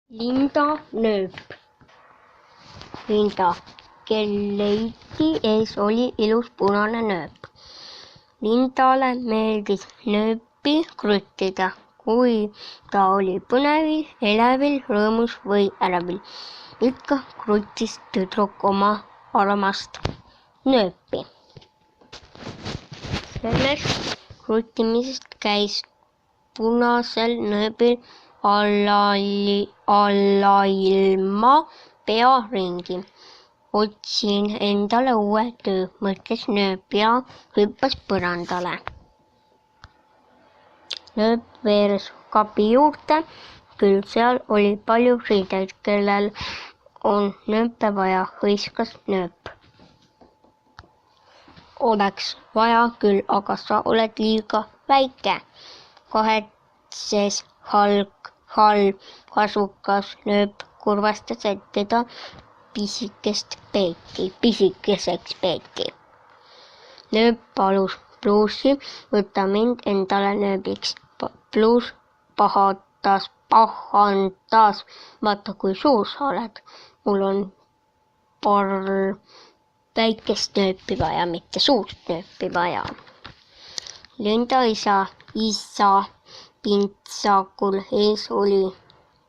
Linda nööp. Linda, kel leiti ees oli ilus punane nööp. Lindale meeldis nööpi kruttida, kui ta oli põnevil, elevil, rõõmus või ärevil. Ikka kruttis tüdruk oma armast nööpi. Sellest kruttimisest käis punasel nööbil allailma pea ringi. Otsin endale uue töö, mõtles nööp ja hüppas põrandale. Nööp veeres kapi juurde, küll seal oli palju riideid, kellel on nööpe vaja, hõiskas nööp. Oleks vaja küll, aga sa oled liiga väike, kahetses halb kasukas nööp, kurvastas, et teda pisikeseks peeti. Nööp palus Pluusi, võta mind endale nööbiks. Pluus pahandas, vaata kui suur sa oled. Mul on paar väikest nööpi vaja, mitte suurt nööpi vaja. Linda isa pintsakul ees oli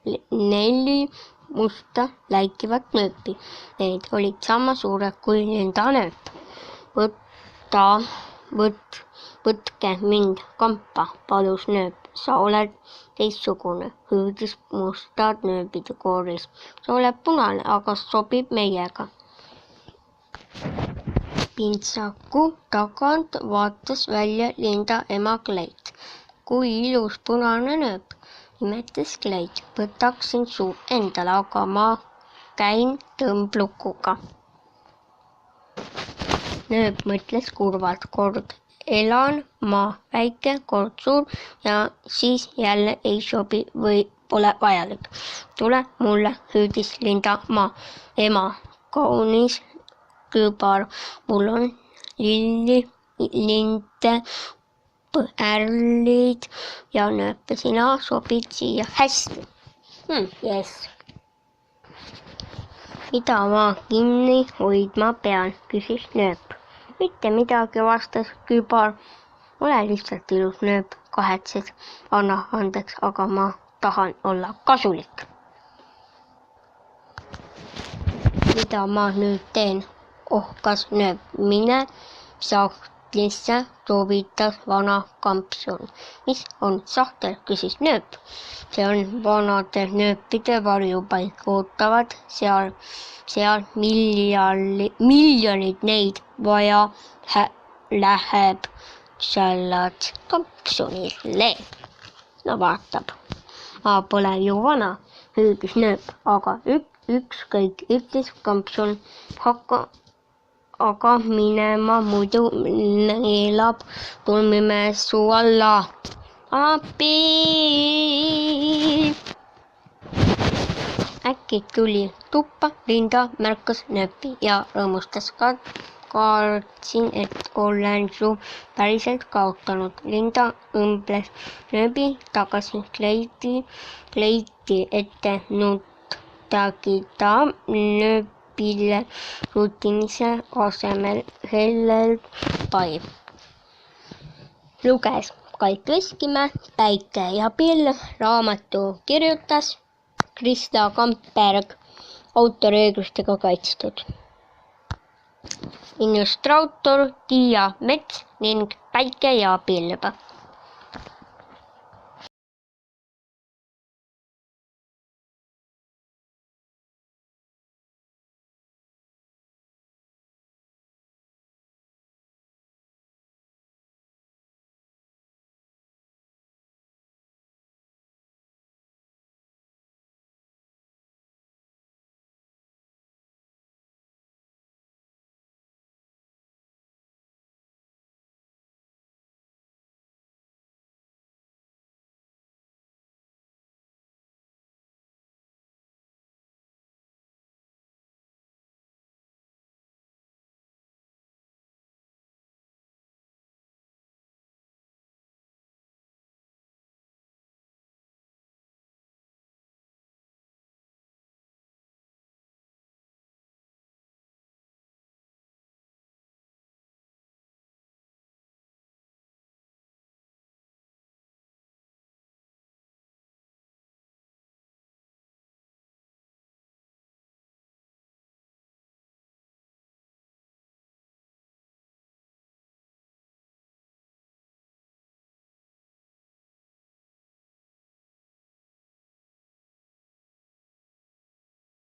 4 musta läikivat nööpi. Need olid sama suured kui Linda nööp. Võtke mind kampa, palus nööp. Sa oled teistsugune, hüüdis mustad nööbide kooris. Sa oled punane, aga sobib meiega. Pintsaku tagant vaatas välja Linda ema kleit. Kui ilus punane nööp, imetles kleit. Võtaksin su endale, aga ma käin tõmblukuga. Nööp mõtles kurvalt, kord elan ma väike, kord suur ja siis jälle ei sobi või pole vajalik. Tule mulle, hüüdis Linda ema. Kaunis kübar, mul on linte, pärlid ja nööpe, sina sobid siia hästi. Yes. Mida ma kinni hoidma pean, küsis nööp. Mitte midagi, vastas kübar. Ole lihtsalt ilus nööp, kahetses. Anna andeks, aga ma tahan olla kasulik. Mida ma nüüd teen, ohkas nööp. Mine sahtlisse, soovitas vana kampsun. Mis on sahtel, küsis nööp. See on vanade nööpide varjupaik, ootavad seal miljonid neid vaja läheb, šallad kampsunile. No vaatab, ma pole ju vana, hüüdis nööp, aga ükskõik, ütles kampsun, aga minema muidu neelab tulmime suu alla. Appi! Äkki tuli tuppa Linda, märkas nööpi ja rõõmustas. Kartsin, et olen su päriselt kaotanud. Linda õmbles nööbi tagasi kleiti ette, nuttagi ta nööbile rutimise asemel hellelt pai. Luges Kait Veskimäe, Päike ja pill. Raamatu kirjutas Krista Kamperg, autoriõigustega kaitstud. Illustraator Tiia Mets ning Päike ja pilv.